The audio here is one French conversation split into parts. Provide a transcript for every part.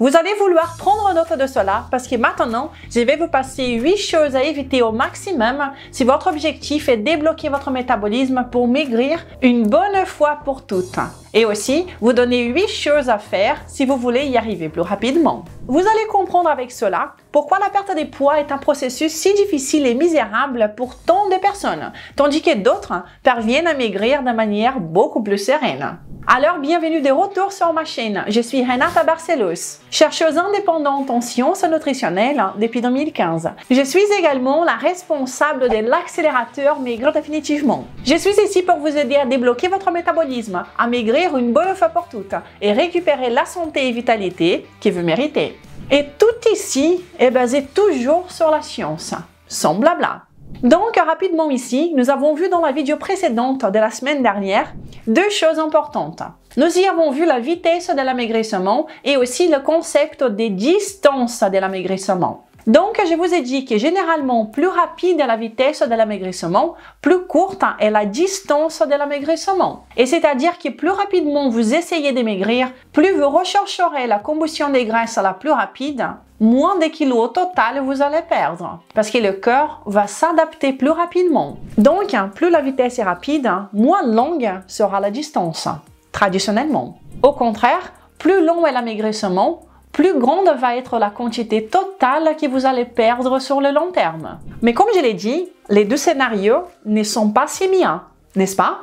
Vous allez vouloir prendre note de cela parce que maintenant, je vais vous passer 8 choses à éviter au maximum si votre objectif est débloquer votre métabolisme pour maigrir une bonne fois pour toutes. Et aussi, vous donner 8 choses à faire si vous voulez y arriver plus rapidement. Vous allez comprendre avec cela pourquoi la perte de poids est un processus si difficile et misérable pour tant de personnes, tandis que d'autres parviennent à maigrir de manière beaucoup plus sereine. Alors, bienvenue de retour sur ma chaîne. Je suis Renata Barcelos, chercheuse indépendante en sciences nutritionnelles depuis 2015. Je suis également la responsable de l'accélérateur Maigrir définitivement. Je suis ici pour vous aider à débloquer votre métabolisme, à maigrir une bonne fois pour toutes et récupérer la santé et vitalité que vous méritez. Et tout ici est basé toujours sur la science, sans blabla. Donc, rapidement ici, nous avons vu dans la vidéo précédente de la semaine dernière 2 choses importantes. Nous y avons vu la vitesse de l'amaigrissement et aussi le concept des distances de l'amaigrissement. Donc, je vous ai dit que généralement, plus rapide est la vitesse de l'amaigrissement, plus courte est la distance de l'amaigrissement. Et c'est-à-dire que plus rapidement vous essayez de maigrir, plus vous rechercherez la combustion des graisses la plus rapide, moins de kilos au total vous allez perdre. Parce que le corps va s'adapter plus rapidement. Donc, plus la vitesse est rapide, moins longue sera la distance, traditionnellement. Au contraire, plus long est l'amaigrissement, plus grande va être la quantité totale que vous allez perdre sur le long terme. Mais comme je l'ai dit, les 2 scénarios ne sont pas similaires, n'est-ce pas?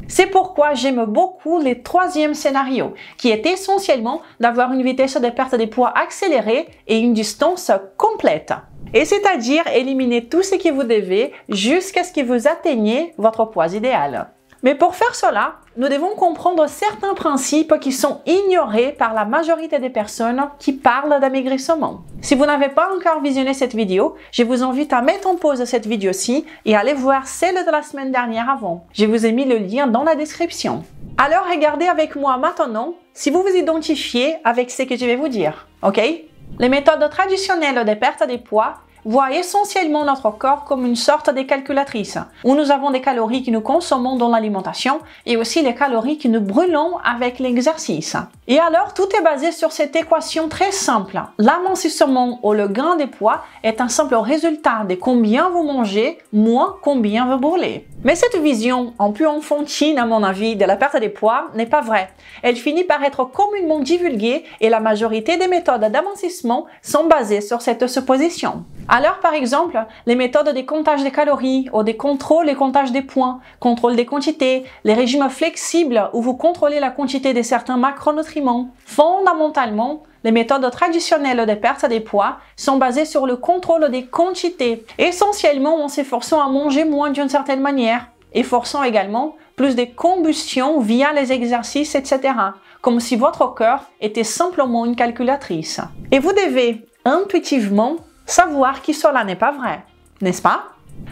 C'est pourquoi j'aime beaucoup le 3e scénario, qui est essentiellement d'avoir une vitesse de perte de poids accélérée et une distance complète. Et c'est-à-dire éliminer tout ce que vous devez jusqu'à ce que vous atteigniez votre poids idéal. Mais pour faire cela, nous devons comprendre certains principes qui sont ignorés par la majorité des personnes qui parlent d'amaigrissement. Si vous n'avez pas encore visionné cette vidéo, je vous invite à mettre en pause cette vidéo-ci et à aller voir celle de la semaine dernière avant. Je vous ai mis le lien dans la description. Alors regardez avec moi maintenant si vous vous identifiez avec ce que je vais vous dire, ok? Les méthodes traditionnelles de perte de poids voit essentiellement notre corps comme une sorte de calculatrice, où nous avons des calories que nous consommons dans l'alimentation et aussi les calories que nous brûlons avec l'exercice. Et alors, tout est basé sur cette équation très simple. L'amincissement ou le gain de poids est un simple résultat de combien vous mangez moins combien vous brûlez. Mais cette vision, un peu enfantine à mon avis, de la perte de poids n'est pas vraie. Elle finit par être communément divulguée et la majorité des méthodes d'amincissement sont basées sur cette supposition. Alors, par exemple, les méthodes de comptage des calories ou des contrôles et comptage des points, contrôle des quantités, les régimes flexibles où vous contrôlez la quantité de certains macronutriments. Fondamentalement, les méthodes traditionnelles de perte de poids sont basées sur le contrôle des quantités, essentiellement en s'efforçant à manger moins d'une certaine manière, et forçant également plus de combustion via les exercices, etc., comme si votre corps était simplement une calculatrice. Et vous devez intuitivement savoir que cela n'est pas vrai, n'est-ce pas?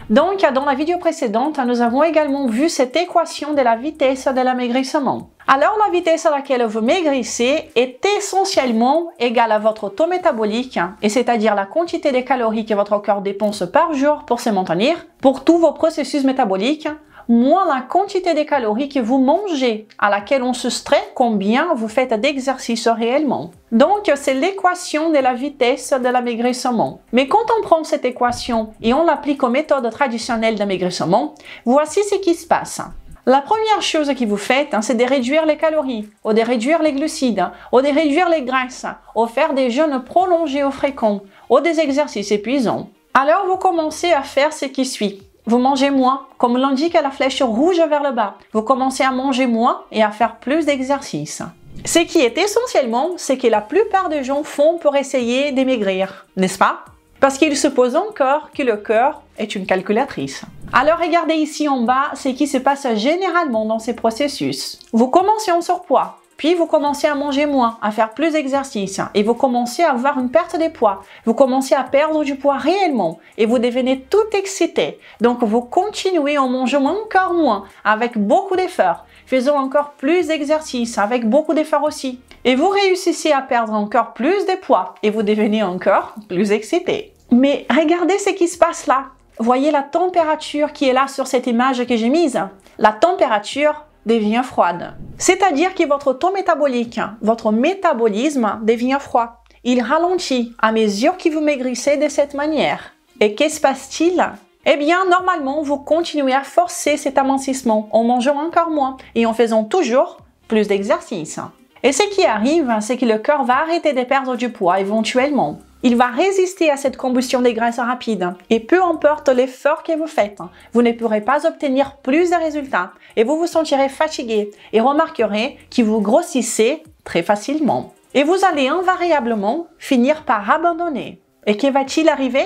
Donc, dans la vidéo précédente, nous avons également vu cette équation de la vitesse de l'amaigrissement. Alors, la vitesse à laquelle vous maigrissez est essentiellement égale à votre taux métabolique, et c'est-à-dire la quantité de calories que votre corps dépense par jour pour se maintenir, pour tous vos processus métaboliques, moins la quantité de calories que vous mangez, à laquelle on soustrait combien vous faites d'exercice réellement. Donc, c'est l'équation de la vitesse de l'amaigrissement. Mais quand on prend cette équation et on l'applique aux méthodes traditionnelles d'amaigrissement, voici ce qui se passe. La première chose que vous faites, c'est de réduire les calories, ou de réduire les glucides, ou de réduire les graisses, ou faire des jeûnes prolongés ou fréquents, ou des exercices épuisants. Alors, vous commencez à faire ce qui suit. Vous mangez moins, comme l'indique la flèche rouge vers le bas. Vous commencez à manger moins et à faire plus d'exercices. Ce qui est essentiellement, c'est que la plupart des gens font pour essayer de maigrir, n'est-ce pas? Parce qu'ils supposent encore que le corps est une calculatrice. Alors regardez ici en bas ce qui se passe généralement dans ces processus. Vous commencez en surpoids. Puis vous commencez à manger moins, à faire plus d'exercices et vous commencez à avoir une perte de poids. Vous commencez à perdre du poids réellement et vous devenez tout excité. Donc vous continuez en mangeant encore moins avec beaucoup d'efforts, faisant encore plus d'exercices avec beaucoup d'efforts aussi. Et vous réussissez à perdre encore plus de poids et vous devenez encore plus excité. Mais regardez ce qui se passe là. Voyez la température qui est là sur cette image que j'ai mise. La température devient froide. C'est-à-dire que votre taux métabolique, votre métabolisme devient froid. il ralentit à mesure que vous maigrissez de cette manière. Et qu'est-ce qui se passe-t-il? Eh bien, normalement, vous continuez à forcer cet amincissement en mangeant encore moins et en faisant toujours plus d'exercices. Et ce qui arrive, c'est que le corps va arrêter de perdre du poids éventuellement. Il va résister à cette combustion des graisses rapides et peu importe l'effort que vous faites, vous ne pourrez pas obtenir plus de résultats et vous vous sentirez fatigué et remarquerez que vous grossissez très facilement. Et vous allez invariablement finir par abandonner. Et que va-t-il arriver?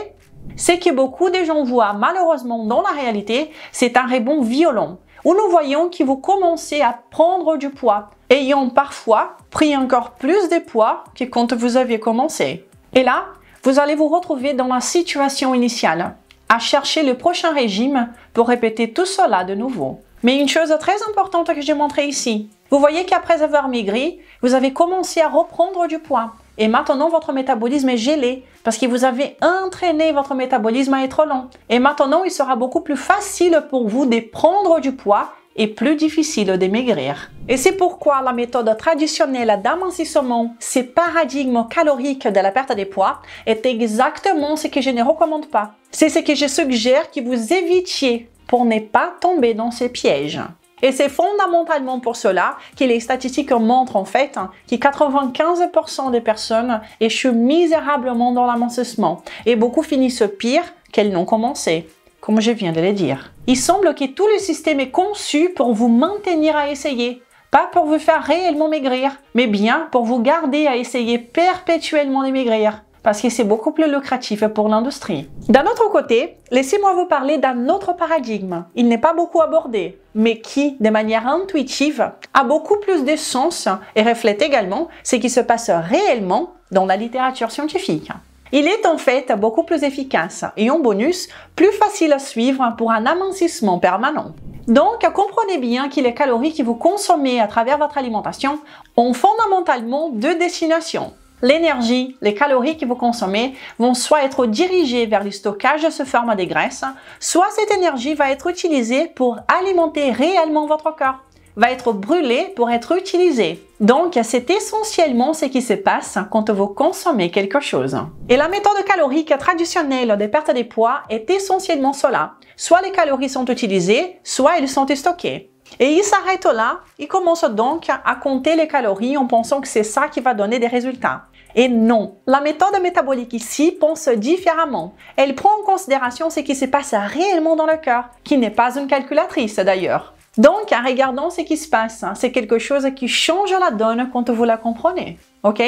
C'est que beaucoup de gens voient malheureusement dans la réalité, c'est un rebond violent où nous voyons que vous commencez à prendre du poids, ayant parfois pris encore plus de poids que quand vous aviez commencé. Et là, vous allez vous retrouver dans la situation initiale, à chercher le prochain régime pour répéter tout cela de nouveau. Mais une chose très importante que j'ai montrée ici, vous voyez qu'après avoir maigri, vous avez commencé à reprendre du poids. Et maintenant, votre métabolisme est gelé parce que vous avez entraîné votre métabolisme à être lent. Et maintenant, il sera beaucoup plus facile pour vous de prendre du poids et plus difficile de maigrir. Et c'est pourquoi la méthode traditionnelle d'amincissement, ces paradigmes caloriques de la perte de poids, est exactement ce que je ne recommande pas. C'est ce que je suggère que vous évitiez pour ne pas tomber dans ces pièges. Et c'est fondamentalement pour cela que les statistiques montrent en fait que 95% des personnes échouent misérablement dans l'amincissement et beaucoup finissent pire qu'elles n'ont commencé, comme je viens de le dire. Il semble que tout le système est conçu pour vous maintenir à essayer, pas pour vous faire réellement maigrir, mais bien pour vous garder à essayer perpétuellement de maigrir. Parce que c'est beaucoup plus lucratif pour l'industrie. D'un autre côté, laissez-moi vous parler d'un autre paradigme. Il n'est pas beaucoup abordé, mais qui, de manière intuitive, a beaucoup plus de sens et reflète également ce qui se passe réellement dans la littérature scientifique. Il est en fait beaucoup plus efficace et en bonus, plus facile à suivre pour un amincissement permanent. Donc, comprenez bien que les calories que vous consommez à travers votre alimentation ont fondamentalement deux destinations. L'énergie, les calories que vous consommez vont soit être dirigées vers le stockage sous forme de graisse, soit cette énergie va être utilisée pour alimenter réellement votre corps, va être brûlée pour être utilisée. Donc, c'est essentiellement ce qui se passe quand vous consommez quelque chose. Et la méthode calorique traditionnelle de perte de poids est essentiellement cela. Soit les calories sont utilisées, soit elles sont stockées. Et il s'arrête là, il commence donc à compter les calories en pensant que c'est ça qui va donner des résultats. Et non, la méthode métabolique ici pense différemment. Elle prend en considération ce qui se passe réellement dans le cœur, qui n'est pas une calculatrice d'ailleurs. Donc, en regardant ce qui se passe, c'est quelque chose qui change la donne quand vous la comprenez. Ok?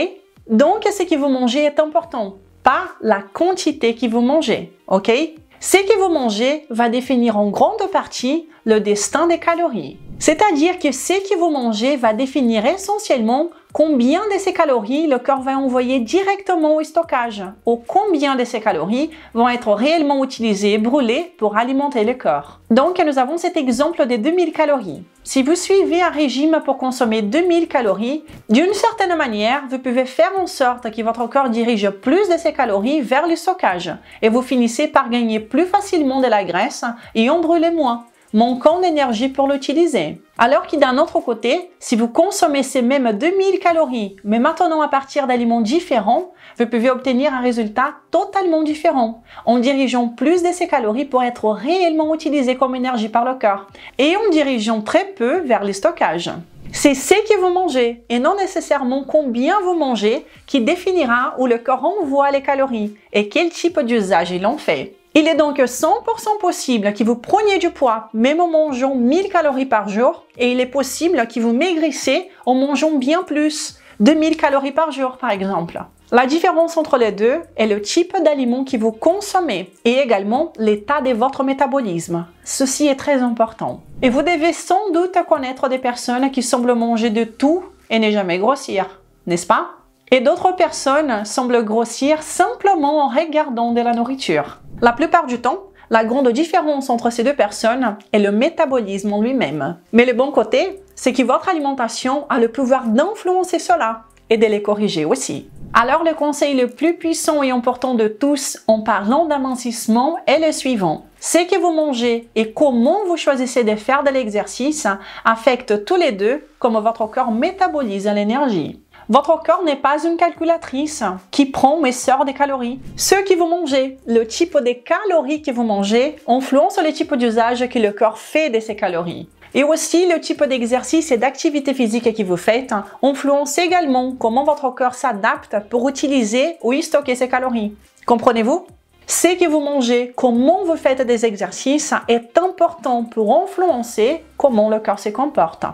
Donc, ce que vous mangez est important, pas la quantité que vous mangez. Ok? Ce que vous mangez va définir en grande partie le destin des calories. C'est-à-dire que ce que vous mangez va définir essentiellement combien de ces calories le corps va envoyer directement au stockage, ou combien de ces calories vont être réellement utilisées et brûlées pour alimenter le corps. Donc, nous avons cet exemple des 2000 calories. Si vous suivez un régime pour consommer 2000 calories, d'une certaine manière, vous pouvez faire en sorte que votre corps dirige plus de ces calories vers le stockage et vous finissez par gagner plus facilement de la graisse et en brûler moins, manquant d'énergie pour l'utiliser. Alors que d'un autre côté, si vous consommez ces mêmes 2000 calories, mais maintenant à partir d'aliments différents, vous pouvez obtenir un résultat totalement différent, en dirigeant plus de ces calories pour être réellement utilisées comme énergie par le corps, et en dirigeant très peu vers le stockage. C'est ce que vous mangez, et non nécessairement combien vous mangez, qui définira où le corps envoie les calories, et quel type d'usage il en fait. Il est donc 100% possible que vous preniez du poids même en mangeant 1000 calories par jour et il est possible que vous maigrissez en mangeant bien plus, 2000 calories par jour par exemple. La différence entre les deux est le type d'aliment que vous consommez et également l'état de votre métabolisme. Ceci est très important. Et vous devez sans doute connaître des personnes qui semblent manger de tout et ne jamais grossir, n'est-ce pas? Et d'autres personnes semblent grossir simplement en regardant de la nourriture. La plupart du temps, la grande différence entre ces deux personnes est le métabolisme en lui-même. Mais le bon côté, c'est que votre alimentation a le pouvoir d'influencer cela et de les corriger aussi. Alors le conseil le plus puissant et important de tous en parlant d'amincissement est le suivant. Ce que vous mangez et comment vous choisissez de faire de l'exercice affectent tous les deux comment votre corps métabolise l'énergie. Votre corps n'est pas une calculatrice qui prend et sort des calories. Ce que vous mangez, le type de calories que vous mangez, influence le type d'usage que le corps fait de ces calories. Et aussi, le type d'exercice et d'activité physique que vous faites influence également comment votre corps s'adapte pour utiliser ou y stocker ces calories. Comprenez-vous? Ce que vous mangez, comment vous faites des exercices est important pour influencer comment le corps se comporte.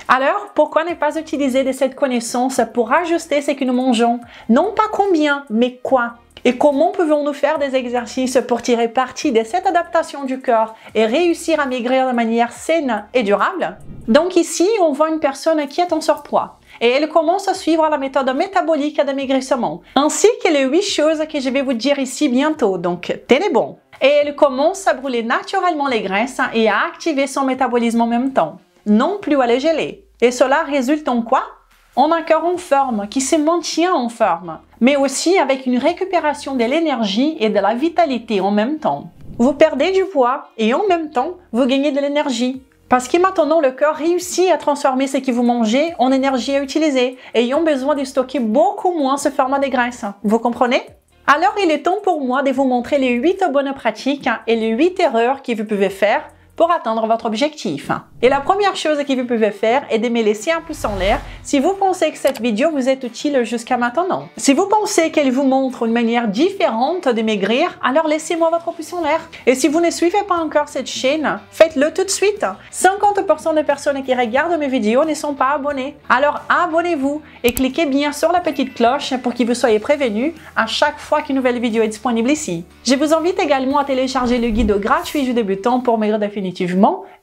Alors, pourquoi ne pas utiliser de cette connaissance pour ajuster ce que nous mangeons? Non pas combien, mais quoi? Et comment pouvons-nous faire des exercices pour tirer parti de cette adaptation du corps et réussir à maigrir de manière saine et durable? Donc ici, on voit une personne qui est en surpoids et elle commence à suivre la méthode métabolique de maigrissement, ainsi que les 8 choses que je vais vous dire ici bientôt, donc tenez bon. Et elle commence à brûler naturellement les graisses et à activer son métabolisme en même temps, non plus à les geler. Et cela résulte en quoi? En un corps en forme, qui se maintient en forme, mais aussi avec une récupération de l'énergie et de la vitalité en même temps. Vous perdez du poids et en même temps, vous gagnez de l'énergie. Parce que maintenant, le corps réussit à transformer ce que vous mangez en énergie à utiliser, ayant besoin de stocker beaucoup moins ce format de graisse. Vous comprenez? Alors, il est temps pour moi de vous montrer les 8 bonnes pratiques et les 8 erreurs que vous pouvez faire pour atteindre votre objectif. Et la première chose que vous pouvez faire est de me laisser un pouce en l'air si vous pensez que cette vidéo vous est utile jusqu'à maintenant. Si vous pensez qu'elle vous montre une manière différente de maigrir, alors laissez-moi votre pouce en l'air. Et si vous ne suivez pas encore cette chaîne, faites-le tout de suite. 50% des personnes qui regardent mes vidéos ne sont pas abonnées. Alors abonnez-vous et cliquez bien sur la petite cloche pour que vous soyez prévenus à chaque fois qu'une nouvelle vidéo est disponible ici. Je vous invite également à télécharger le guide gratuit du débutant pour maigrir définitivement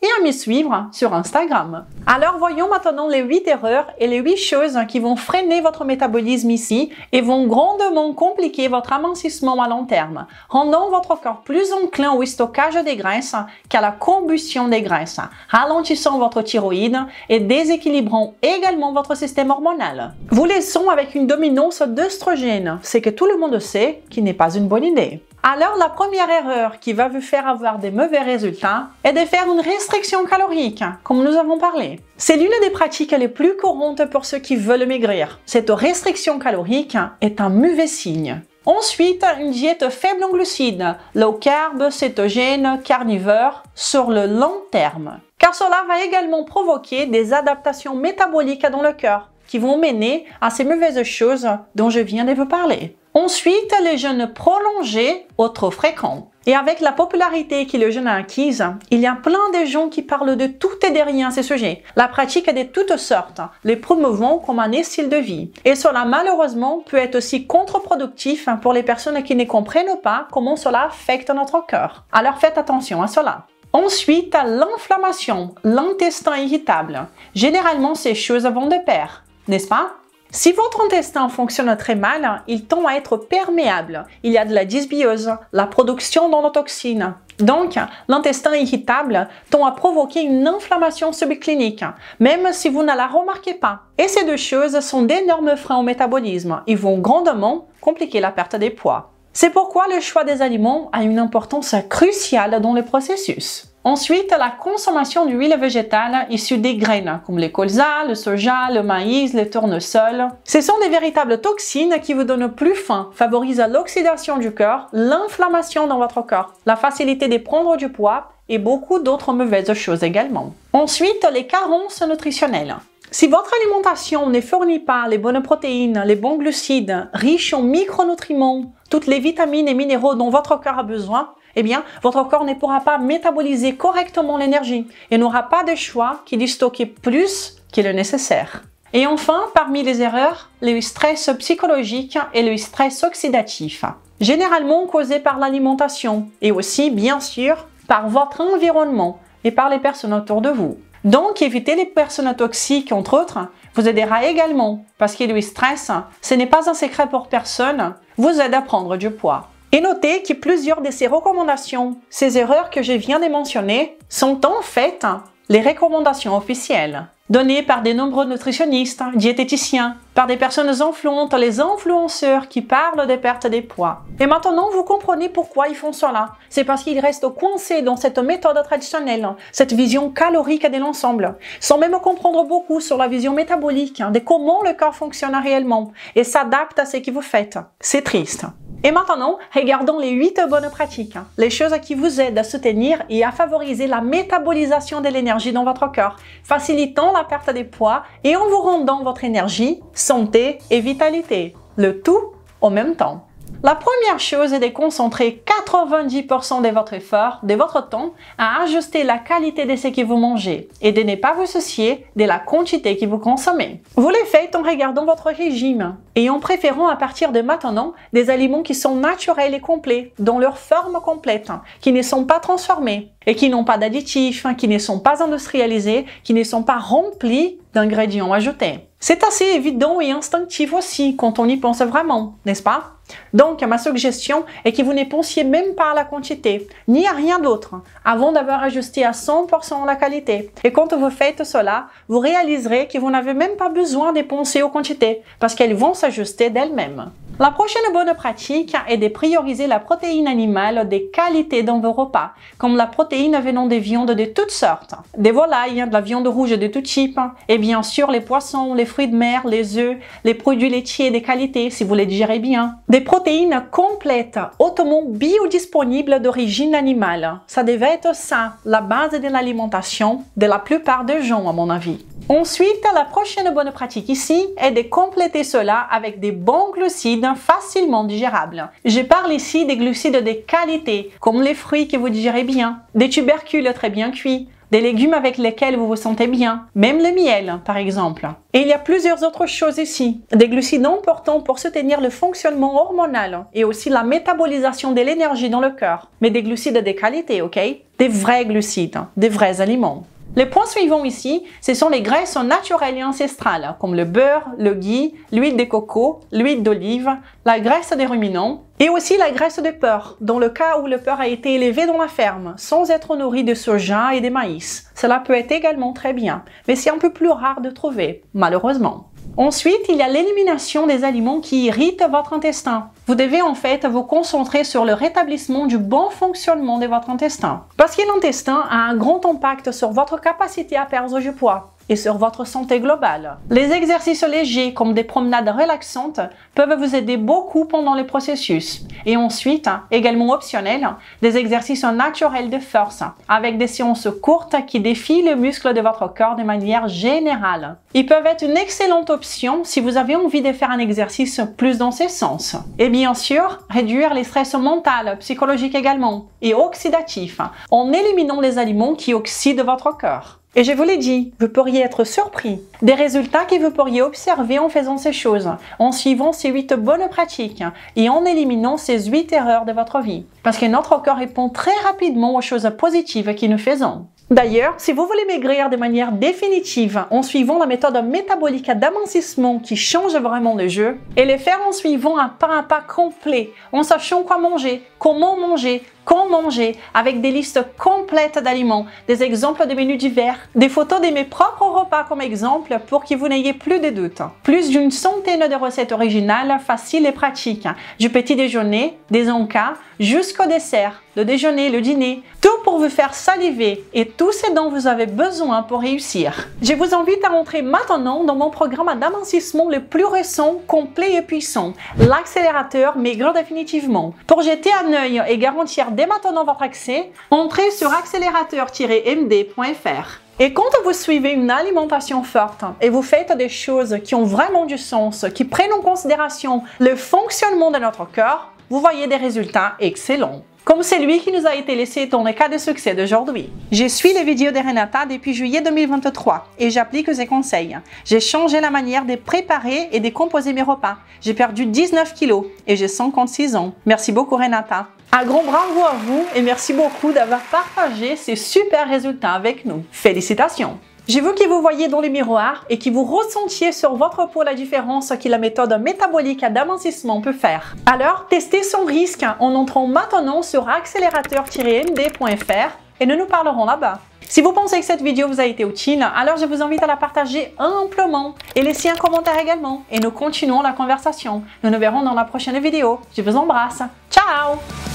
et à me suivre sur Instagram. Alors voyons maintenant les 8 erreurs et les 8 choses qui vont freiner votre métabolisme ici et vont grandement compliquer votre amincissement à long terme, rendant votre corps plus enclin au stockage des graisses qu'à la combustion des graisses, ralentissant votre thyroïde et déséquilibrant également votre système hormonal. Vous laissons avec une dominance d'œstrogène, ce que tout le monde sait qui n'est pas une bonne idée. Alors, la première erreur qui va vous faire avoir des mauvais résultats est de faire une restriction calorique, comme nous avons parlé. C'est l'une des pratiques les plus courantes pour ceux qui veulent maigrir. Cette restriction calorique est un mauvais signe. Ensuite, une diète faible en glucides, low carb, cétogène, carnivore, sur le long terme. Car cela va également provoquer des adaptations métaboliques dans le corps, qui vont mener à ces mauvaises choses dont je viens de vous parler. Ensuite, les jeûnes prolongés ou trop fréquents. Et avec la popularité que le jeûne a acquise, il y a plein de gens qui parlent de tout et de rien à ce sujet. La pratique est de toutes sortes, les promouvant comme un style de vie. Et cela, malheureusement, peut être aussi contre-productif pour les personnes qui ne comprennent pas comment cela affecte notre corps. Alors faites attention à cela. Ensuite, l'inflammation, l'intestin irritable. Généralement, ces choses vont de pair, n'est-ce pas? Si votre intestin fonctionne très mal, il tend à être perméable. Il y a de la dysbiose, la production d'endotoxines. Donc, l'intestin irritable tend à provoquer une inflammation subclinique, même si vous ne la remarquez pas. Et ces deux choses sont d'énormes freins au métabolisme. Ils vont grandement compliquer la perte des poids. C'est pourquoi le choix des aliments a une importance cruciale dans le processus. Ensuite, la consommation d'huile végétale issue des graines, comme les colza, le soja, le maïs, le tournesol. Ce sont des véritables toxines qui vous donnent plus faim, favorisent l'oxydation du corps, l'inflammation dans votre corps, la facilité de prendre du poids et beaucoup d'autres mauvaises choses également. Ensuite, les carences nutritionnelles. Si votre alimentation ne fournit pas les bonnes protéines, les bons glucides, riches en micronutriments, toutes les vitamines et minéraux dont votre corps a besoin, eh bien, votre corps ne pourra pas métaboliser correctement l'énergie et n'aura pas de choix que de stocker plus que le nécessaire. Et enfin, parmi les erreurs, le stress psychologique et le stress oxydatif, généralement causé par l'alimentation et aussi, bien sûr, par votre environnement et par les personnes autour de vous. Donc, éviter les personnes toxiques, entre autres, vous aidera également, parce que le stress, ce n'est pas un secret pour personne, vous aide à prendre du poids. Et notez que plusieurs de ces recommandations, ces erreurs que je viens de mentionner, sont en fait les recommandations officielles. donné par de nombreux nutritionnistes, diététiciens, par des personnes influentes, les influenceurs qui parlent des pertes de poids. Et maintenant, vous comprenez pourquoi ils font cela. C'est parce qu'ils restent coincés dans cette méthode traditionnelle, cette vision calorique de l'ensemble, sans même comprendre beaucoup sur la vision métabolique, de comment le corps fonctionne réellement et s'adapte à ce que vous faites. C'est triste. Et maintenant, regardons les 8 bonnes pratiques, les choses qui vous aident à soutenir et à favoriser la métabolisation de l'énergie dans votre corps, facilitant la perte de poids et en vous rendant votre énergie, santé et vitalité. Le tout en même temps. La première chose est de concentrer 90% de votre effort, de votre temps, à ajuster la qualité de ce que vous mangez et de ne pas vous soucier de la quantité que vous consommez. Vous le faites en regardant votre régime et en préférant à partir de maintenant des aliments qui sont naturels et complets, dans leur forme complète, qui ne sont pas transformés et qui n'ont pas d'additifs, qui ne sont pas industrialisés, qui ne sont pas remplis d'ingrédients ajoutés. C'est assez évident et instinctif aussi quand on y pense vraiment, n'est-ce pas? Donc, ma suggestion est que vous ne pensiez même pas à la quantité, ni à rien d'autre, avant d'avoir ajusté à 100% la qualité. Et quand vous faites cela, vous réaliserez que vous n'avez même pas besoin de penser aux quantités, parce qu'elles vont s'ajuster d'elles-mêmes. La prochaine bonne pratique est de prioriser la protéine animale de qualité dans vos repas, comme la protéine venant des viandes de toutes sortes, des volailles, de la viande rouge de tout type, et bien sûr les poissons, les fruits de mer, les œufs, les produits laitiers de qualité si vous les digérez bien. Des protéines complètes, hautement biodisponibles d'origine animale. Ça devait être ça, la base de l'alimentation de la plupart des gens à mon avis. Ensuite, la prochaine bonne pratique ici est de compléter cela avec des bons glucides facilement digérables. Je parle ici des glucides de qualité, comme les fruits que vous digérez bien, des tubercules très bien cuits, des légumes avec lesquels vous vous sentez bien, même le miel par exemple. Et il y a plusieurs autres choses ici, des glucides importants pour soutenir le fonctionnement hormonal et aussi la métabolisation de l'énergie dans le corps, mais des glucides de qualité, ok? Des vrais glucides, des vrais aliments. Les points suivants ici, ce sont les graisses naturelles et ancestrales, comme le beurre, le ghee, l'huile de coco, l'huile d'olive, la graisse des ruminants et aussi la graisse de porc, dans le cas où le porc a été élevé dans la ferme, sans être nourri de soja et de maïs. Cela peut être également très bien, mais c'est un peu plus rare de trouver, malheureusement. Ensuite, il y a l'élimination des aliments qui irritent votre intestin. Vous devez en fait vous concentrer sur le rétablissement du bon fonctionnement de votre intestin. Parce que l'intestin a un grand impact sur votre capacité à perdre du poids et sur votre santé globale. Les exercices légers comme des promenades relaxantes peuvent vous aider beaucoup pendant le processus. Et ensuite, également optionnel, des exercices naturels de force avec des séances courtes qui défient le muscle de votre corps de manière générale. Ils peuvent être une excellente option si vous avez envie de faire un exercice plus dans ce sens. Et bien sûr, réduire les stress mental, psychologique également, et oxydatif, en éliminant les aliments qui oxydent votre corps. Et je vous l'ai dit, vous pourriez être surpris des résultats que vous pourriez observer en faisant ces choses, en suivant ces 8 bonnes pratiques et en éliminant ces 8 erreurs de votre vie. Parce que notre corps répond très rapidement aux choses positives que nous faisons. D'ailleurs, si vous voulez maigrir de manière définitive en suivant la méthode métabolique d'amincissement qui change vraiment le jeu, et le faire en suivant un pas complet, en sachant quoi manger, comment manger, quand manger, avec des listes complètes d'aliments, des exemples de menus divers, des photos de mes propres repas comme exemple pour que vous n'ayez plus de doutes. Plus d'une centaine de recettes originales, faciles et pratiques, du petit déjeuner, des encas, jusqu'au dessert, le déjeuner, le dîner, tout pour vous faire saliver et tout ce dont vous avez besoin pour réussir. Je vous invite à entrer maintenant dans mon programme d'amincissement le plus récent, complet et puissant, l'accélérateur Maigrir définitivement. Pour jeter un œil et garantir dès maintenant votre accès, entrez sur accélérateur-md.fr. Et quand vous suivez une alimentation forte et vous faites des choses qui ont vraiment du sens, qui prennent en considération le fonctionnement de notre corps, vous voyez des résultats excellents. Comme celui qui nous a été laissé dans le cas de succès d'aujourd'hui. Je suis les vidéos de Renata depuis juillet 2023 et j'applique ses conseils. J'ai changé la manière de préparer et de composer mes repas. J'ai perdu 19 kilos et j'ai 56 ans. Merci beaucoup Renata. Un grand bravo à vous et merci beaucoup d'avoir partagé ces super résultats avec nous. Félicitations! Je veux que vous voyez dans le miroir et que vous ressentiez sur votre peau la différence que la méthode métabolique d'amincissement peut faire. Alors, testez son risque en entrant maintenant sur accélérateur-md.fr et nous nous parlerons là-bas. Si vous pensez que cette vidéo vous a été utile, alors je vous invite à la partager amplement et laisser un commentaire également et nous continuons la conversation. Nous nous verrons dans la prochaine vidéo. Je vous embrasse. Ciao!